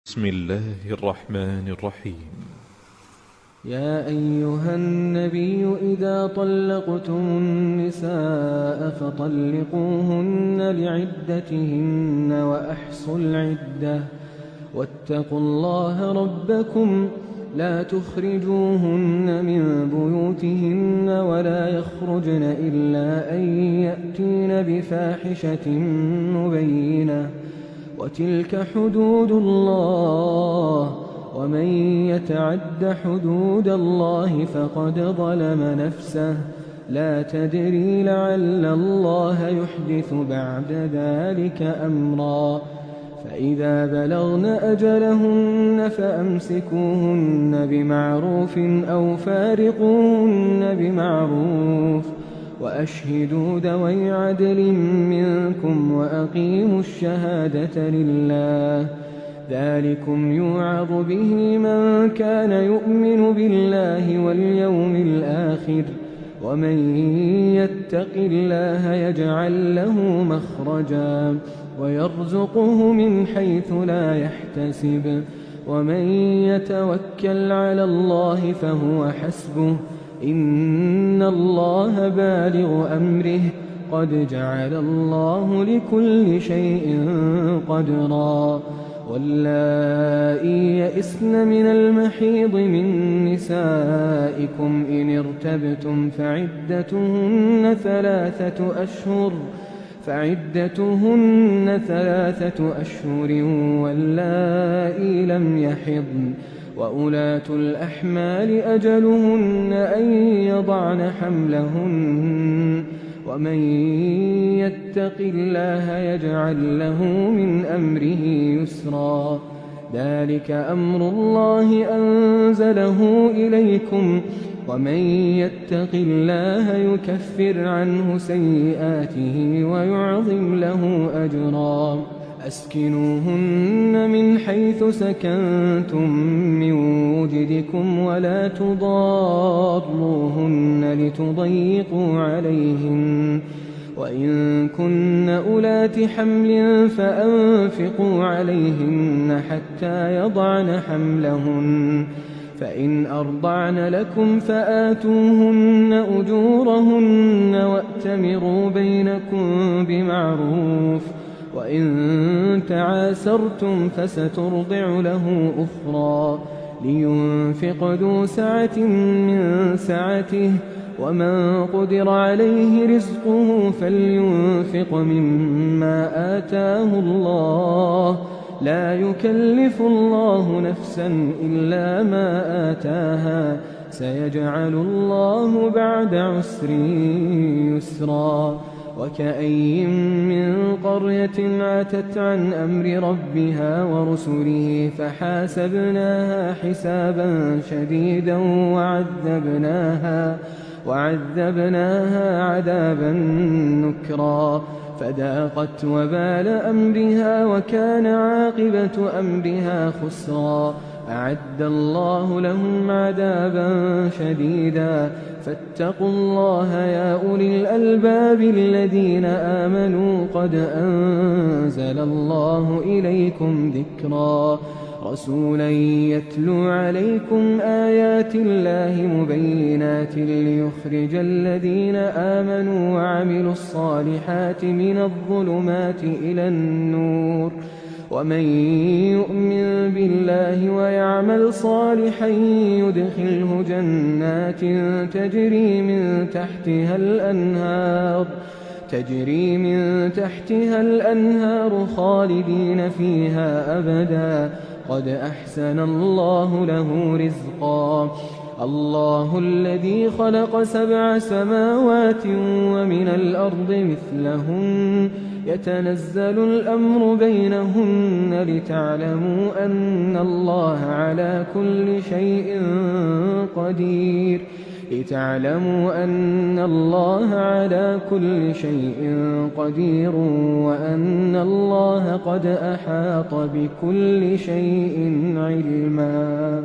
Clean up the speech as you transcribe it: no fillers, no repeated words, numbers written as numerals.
بسم الله الرحمن الرحيم. يا أيها النبي إذا طلقتم النساء فطلقوهن لعدتهن وأحصوا العدة واتقوا الله ربكم لا تخرجوهن من بيوتهن ولا يخرجن إلا أن يأتين بفاحشة مبينة وتلك حدود الله ومن يتعد حدود الله فقد ظلم نفسه لا تدري لعل الله يحدث بعد ذلك أمرا فإذا بلغن أجلهن فأمسكوهن بمعروف أو فارقوهن بمعروف وأشهدوا ذوي عدل منكم وأقيموا الشهادة لله ذلكم يوعظ به من كان يؤمن بالله واليوم الآخر ومن يتق الله يجعل له مخرجا ويرزقه من حيث لا يحتسب ومن يتوكل على الله فهو حسبه إن الله بالغ أمره قد جعل الله لكل شيء قدرا واللائي يئسن من المحيض من نسائكم إن ارتبتم فعدتهن ثلاثة أشهر واللائي لم يحضن وأولاة الأحمال أجلهن أن يضعن حملهن ومن يتق الله يجعل له من أمره يسرا ذلك أمر الله أنزله إليكم ومن يتق الله يكفر عنه سيئاته ويعظم له أجرا أسكنوهن من حيث سكنتم من وجدكم ولا تضاروهن لتضيقوا عليهن وإن كن أولات حمل فأنفقوا عليهن حتى يضعن حملهن فإن أرضعن لكم فآتوهن أجورهن وأتمروا بينكم بمعروف وإن تعاسرتم فسترضع له أخرى لينفق ذو سعة من سعته ومن قدر عليه رزقه فلينفق مما آتاه الله لا يكلف الله نفسا إلا ما آتاها سيجعل الله بعد عسر يسرا وكأين من قرية عتت عن أمر ربها ورسله فحاسبناها حسابا شديدا وعذبناها عذابا نكرا فذاقت وبال أمرها وكان عاقبة أمرها خسرا أعد الله لهم عذابا شديدا فاتقوا الله يا أولي الألباب الذين آمنوا قد أنزل الله إليكم ذكرا رسولا يتلو عليكم آيات الله مبينات ليخرج الذين آمنوا وعملوا الصالحات من الظلمات إلى النور ومن يؤمن بالله ويعمل صالحا يدخله جنات تجري من تحتها الأنهار خالدين فيها أبدا قد أحسن الله له رزقا الله الذي خلق 7 سماوات ومن الأرض مثلهن يتنزل الأمر بينهن لتعلموا أن الله على كل شيء قدير وأن الله قد أحاط بكل شيء علما